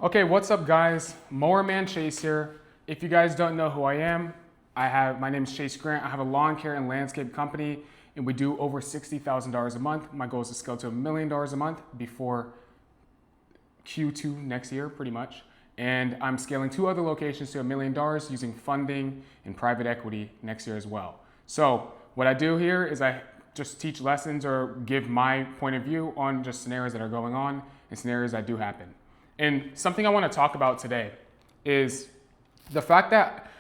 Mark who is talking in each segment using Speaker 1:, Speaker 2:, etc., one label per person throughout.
Speaker 1: Okay, what's up guys? Mower Man Chase here. If you guys don't know who I am, my name is Chase Grant. I have a lawn care and landscape company and we do over $60,000 a month. My goal is to scale to $1 million a month before Q2 next year, pretty much. And I'm scaling 2 other locations to $1 million using funding and private equity next year as well. So what I do here is I just teach lessons or give my point of view on just scenarios that are going on and scenarios that do happen. And something I want to talk about today is the fact that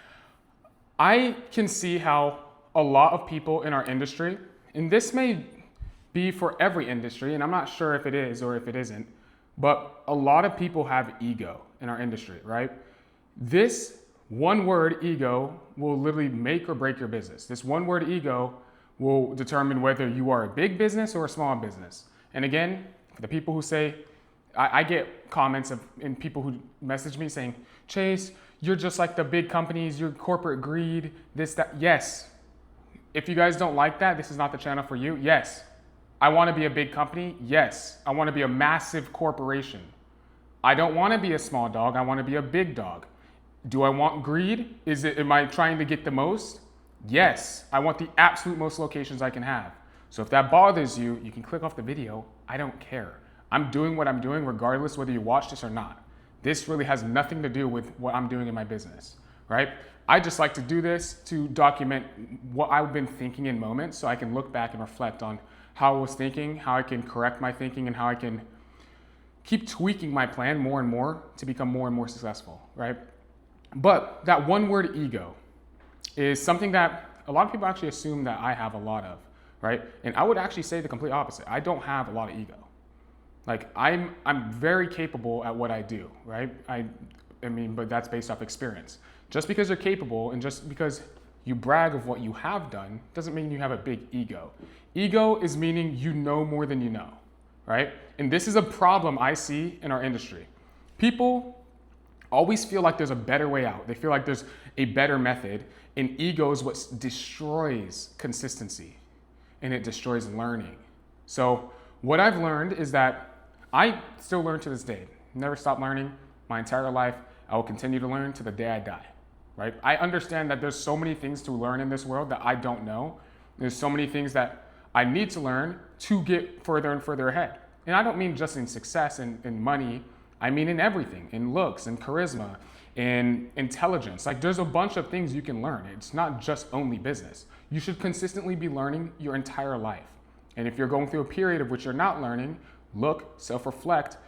Speaker 1: I can see how a lot of people in our industry, and this may be for every industry, and I'm not sure if it is or if it isn't, but a lot of people have ego in our industry, right? This one word, ego, will literally make or break your business. This one word, ego, will determine whether you are a big business or a small business. And again, for the people who say, I get comments and people who message me saying, Chase, you're just like the big companies, you're corporate greed, this, that. Yes. If you guys don't like that, this is not the channel for you. Yes. I want to be a big company. Yes. I want to be a massive corporation. I don't want to be a small dog. I want to be a big dog. Do I want greed? Am I trying to get the most? Yes. I want the absolute most locations I can have. So if that bothers you, you can click off the video. I don't care. I'm doing what I'm doing regardless whether you watch this or not. This really has nothing to do with what I'm doing in my business, right? I just like to do this to document what I've been thinking in moments so I can look back and reflect on how I was thinking, how I can correct my thinking, and how I can keep tweaking my plan more and more to become more and more successful, right? But that one word, ego, is something that a lot of people actually assume that I have a lot of, right? And I would actually say the complete opposite. I don't have a lot of ego. Like I'm very capable at what I do, right? I mean, but that's based off experience. Just because you're capable and just because you brag of what you have done doesn't mean you have a big ego. Ego is meaning you know more than you know, right? And this is a problem I see in our industry. People always feel like there's a better way out. They feel like there's a better method, and ego is what destroys consistency and it destroys learning. So what I've learned is that I still learn to this day. Never stop learning my entire life. I will continue to learn to the day I die, right? I understand that there's so many things to learn in this world that I don't know. There's so many things that I need to learn to get further and further ahead. And I don't mean just in success and money. I mean in everything, in looks, in charisma, in intelligence. Like there's a bunch of things you can learn. It's not just only business. You should consistently be learning your entire life. And if you're going through a period of which you're not learning, look, self-reflect,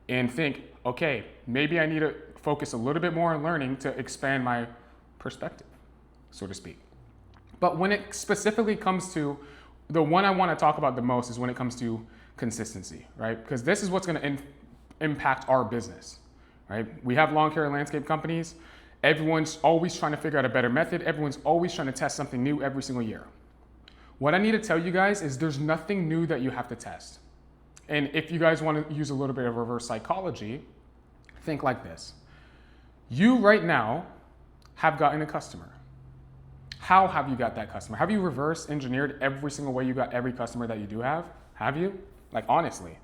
Speaker 1: and think, okay, maybe I need to focus a little bit more on learning to expand my perspective, so to speak. But when it specifically comes to the one I want to talk about the most is when it comes to consistency, right? Because this is what's going to impact our business, right? We have lawn care and landscape companies. Everyone's always trying to figure out a better method. Everyone's always trying to test something new every single year. What I need to tell you guys is there's nothing new that you have to test. And if you guys want to use a little bit of reverse psychology, think like this. You right now have gotten a customer. How have you got that customer? Have you reverse engineered every single way you got every customer that you do have? Have you? Like honestly.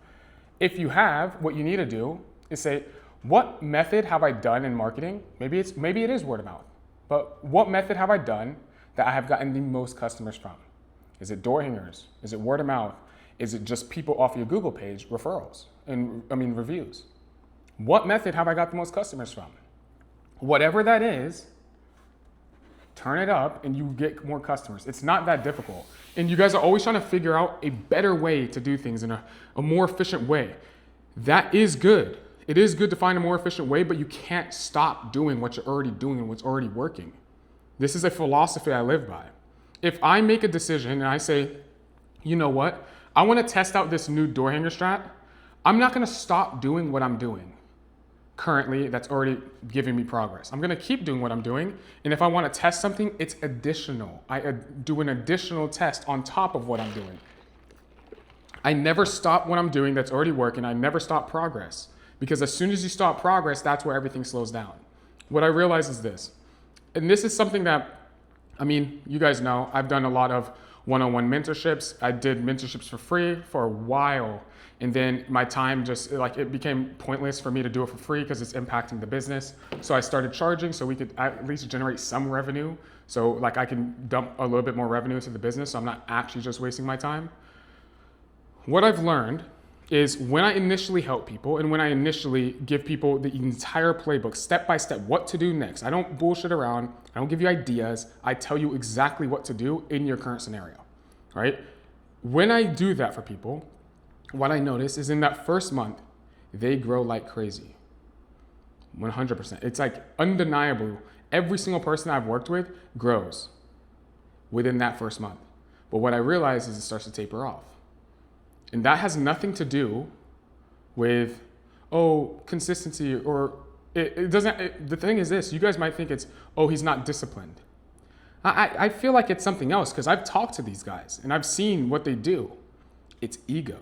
Speaker 1: If you have, what you need to do is say, what method have I done in marketing? Maybe it is word of mouth, but what method have I done that I have gotten the most customers from? Is it door hangers? Is it word of mouth? Is it just people off your Google page, referrals, and reviews? What method have I got the most customers from? Whatever that is, turn it up and you get more customers. It's not that difficult. And you guys are always trying to figure out a better way to do things in a more efficient way. That is good. It is good to find a more efficient way, but you can't stop doing what you're already doing and what's already working. This is a philosophy I live by. If I make a decision and I say, you know what? I want to test out this new door hanger strat. I'm not going to stop doing what I'm doing currently that's already giving me progress. I'm going to keep doing what I'm doing. And if I want to test something, it's additional. I do an additional test on top of what I'm doing. I never stop what I'm doing that's already working. I never stop progress, because as soon as you stop progress, that's where everything slows down. What I realize is this, and this is something that, you guys know, I've done a lot of one-on-one mentorships. I did mentorships for free for a while. And then my time just it became pointless for me to do it for free because it's impacting the business. So I started charging so we could at least generate some revenue. So like I can dump a little bit more revenue into the business. So I'm not actually just wasting my time. What I've learned is when I initially help people and when I initially give people the entire playbook, step by step, what to do next. I don't bullshit around. I don't give you ideas. I tell you exactly what to do in your current scenario, right? When I do that for people, what I notice is in that first month, they grow like crazy. 100%. It's like undeniable. Every single person I've worked with grows within that first month. But what I realize is it starts to taper off. And that has nothing to do with, consistency or it doesn't, the thing is this, you guys might think it's, he's not disciplined. I feel like it's something else because I've talked to these guys and I've seen what they do. It's ego.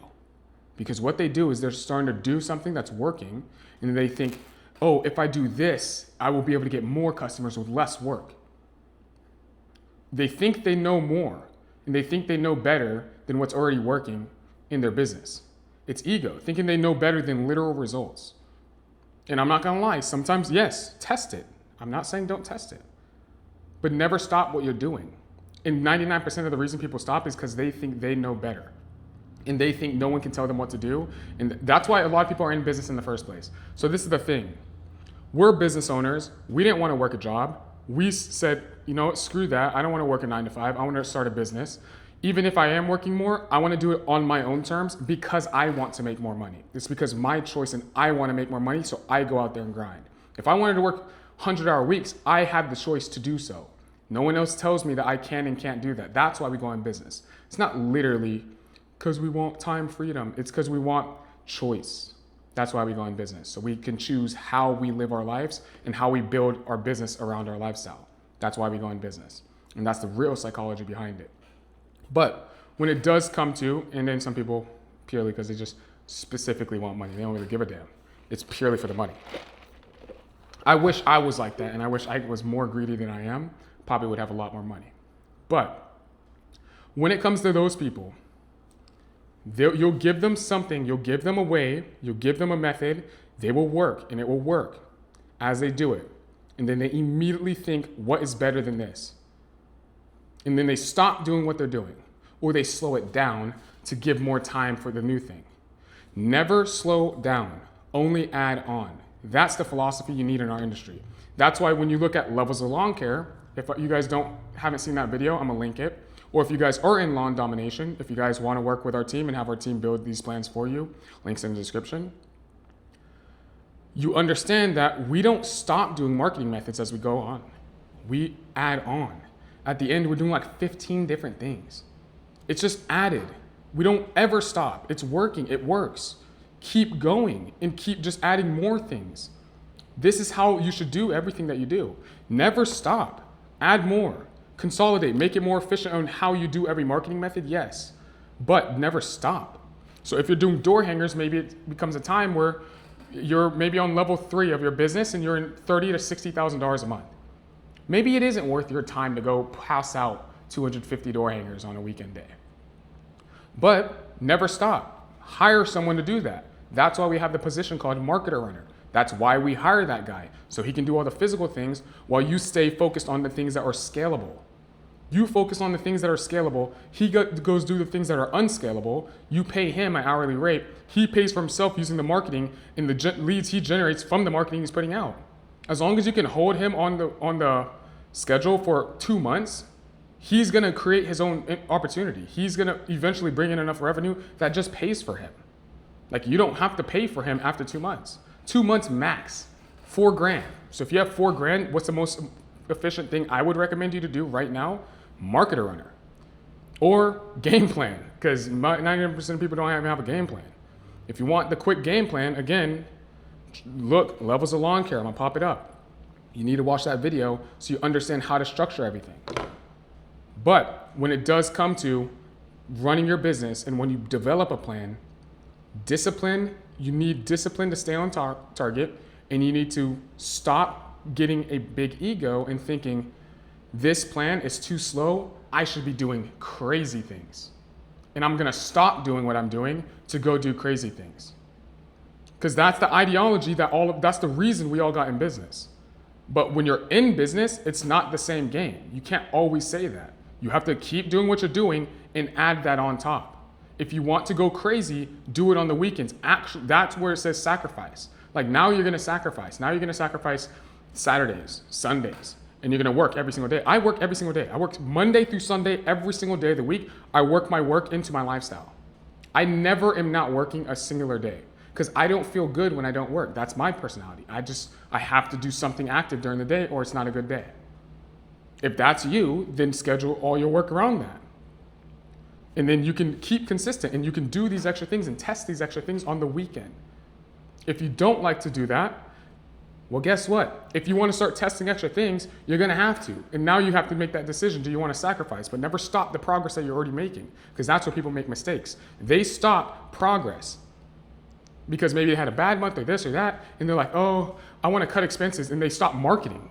Speaker 1: Because what they do is they're starting to do something that's working and they think, if I do this, I will be able to get more customers with less work. They think they know more and they think they know better than what's already working in their business. It's ego, thinking they know better than literal results. And I'm not gonna lie, sometimes, yes, test it. I'm not saying don't test it, but never stop what you're doing. And 99% of the reason people stop is because they think they know better. And they think no one can tell them what to do. And that's why a lot of people are in business in the first place. So this is the thing. We're business owners. We didn't want to work a job. We said, screw that. I don't want to work a 9 to 5. I want to start a business. Even if I am working more, I want to do it on my own terms because I want to make more money. It's because my choice and I want to make more money, so I go out there and grind. If I wanted to work 100-hour weeks, I have the choice to do so. No one else tells me that I can and can't do that. That's why we go in business. It's not literally because we want time freedom. It's because we want choice. That's why we go in business. So we can choose how we live our lives and how we build our business around our lifestyle. That's why we go in business. And that's the real psychology behind it. But when it does come to, and then some people purely because they just specifically want money, they don't really give a damn. It's purely for the money. I wish I was like that, and I wish I was more greedy than I am. Probably would have a lot more money. But when it comes to those people, you'll give them something, you'll give them a way, you'll give them a method, they will work, and it will work as they do it. And then they immediately think, what is better than this? And then they stop doing what they're doing, or they slow it down to give more time for the new thing. Never slow down, only add on. That's the philosophy you need in our industry. That's why when you look at levels of lawn care, if you guys haven't seen that video, I'm gonna link it. Or if you guys are in lawn domination, if you guys wanna work with our team and have our team build these plans for you, links in the description. You understand that we don't stop doing marketing methods as we go on. We add on. At the end, we're doing like 15 different things. It's just added. We don't ever stop. It's working, it works. Keep going and keep just adding more things. This is how you should do everything that you do. Never stop, add more, consolidate, make it more efficient on how you do every marketing method, yes, but never stop. So if you're doing door hangers, maybe it becomes a time where you're maybe on level 3 of your business and you're in $30,000 to $60,000 a month. Maybe it isn't worth your time to go pass out 250 door hangers on a weekend day. But never stop. Hire someone to do that. That's why we have the position called marketer runner. That's why we hire that guy, so he can do all the physical things while you stay focused on the things that are scalable. You focus on the things that are scalable. He goes do the things that are unscalable. You pay him an hourly rate. He pays for himself using the marketing and the leads he generates from the marketing he's putting out. As long as you can hold him on the schedule for 2 months, he's gonna create his own opportunity. He's gonna eventually bring in enough revenue that just pays for him. Like, you don't have to pay for him after 2 months. 2 months max, $4,000. So if you have $4,000, what's the most efficient thing I would recommend you to do right now? Marketer runner or game plan, because 99% of people don't even have a game plan. If you want the quick game plan, again, look, levels of lawn care, I'm gonna pop it up. You need to watch that video so you understand how to structure everything. But when it does come to running your business and when you develop a plan, discipline, you need discipline to stay on target, and you need to stop getting a big ego and thinking this plan is too slow. I should be doing crazy things. And I'm gonna stop doing what I'm doing to go do crazy things. Because that's the ideology that's the reason we all got in business. But when you're in business, it's not the same game. You can't always say that. You have to keep doing what you're doing and add that on top. If you want to go crazy, do it on the weekends. Actually, that's where it says sacrifice. Like now you're gonna sacrifice. Now you're gonna sacrifice Saturdays, Sundays, and you're gonna work every single day. I work every single day. I work Monday through Sunday, every single day of the week. I work my work into my lifestyle. I never am not working a singular day because I don't feel good when I don't work. That's my personality. I have to do something active during the day or it's not a good day. If that's you, then schedule all your work around that. And then you can keep consistent and you can do these extra things and test these extra things on the weekend. If you don't like to do that, well, guess what? If you want to start testing extra things, you're going to have to. And now you have to make that decision. Do you want to sacrifice? But never stop the progress that you're already making, because that's where people make mistakes. They stop progress because maybe they had a bad month or this or that, and they're like, oh, I want to cut expenses, and they stop marketing.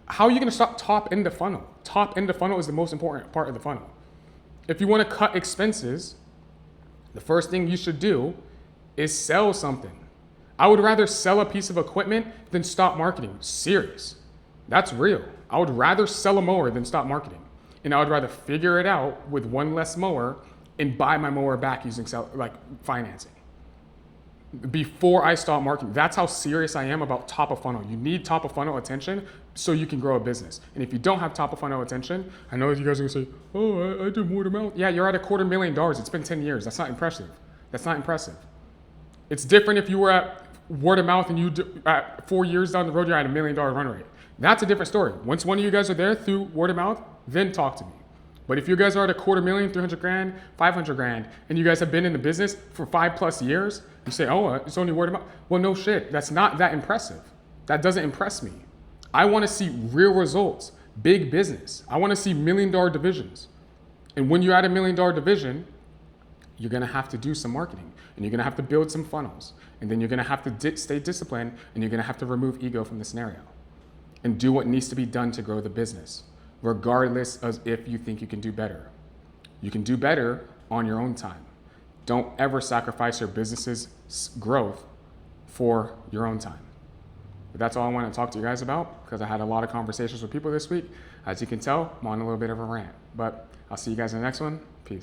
Speaker 1: How are you going to stop top end of funnel? Top end of funnel is the most important part of the funnel. If you want to cut expenses, the first thing you should do is sell something. I would rather sell a piece of equipment than stop marketing. Serious. That's real. I would rather sell a mower than stop marketing. And I would rather figure it out with one less mower and buy my mower back using financing before I stop marketing. That's how serious I am about top of funnel. You need top of funnel attention so you can grow a business. And if you don't have top of funnel attention, I know you guys are gonna say, oh, I do word of mouth. Yeah, you're at $250,000. It's been 10 years. That's not impressive. That's not impressive. It's different if you were at word of mouth and at 4 years down the road, you're at $1 million run rate. That's a different story. Once one of you guys are there through word of mouth, then talk to me. But if you guys are at $250,000, 300,000, 500,000, and you guys have been in the business for 5+ years, you say, oh, it's only word of mouth. Well, no shit. That's not that impressive. That doesn't impress me. I want to see real results, big business. I want to see $1 million divisions. And when you're at $1 million division, you're going to have to do some marketing, and you're going to have to build some funnels, and then you're going to have to stay disciplined, and you're going to have to remove ego from the scenario and do what needs to be done to grow the business, regardless of if you think you can do better. You can do better on your own time. Don't ever sacrifice your business's growth for your own time. But that's all I want to talk to you guys about, because I had a lot of conversations with people this week. As you can tell, I'm on a little bit of a rant, but I'll see you guys in the next one. Peace.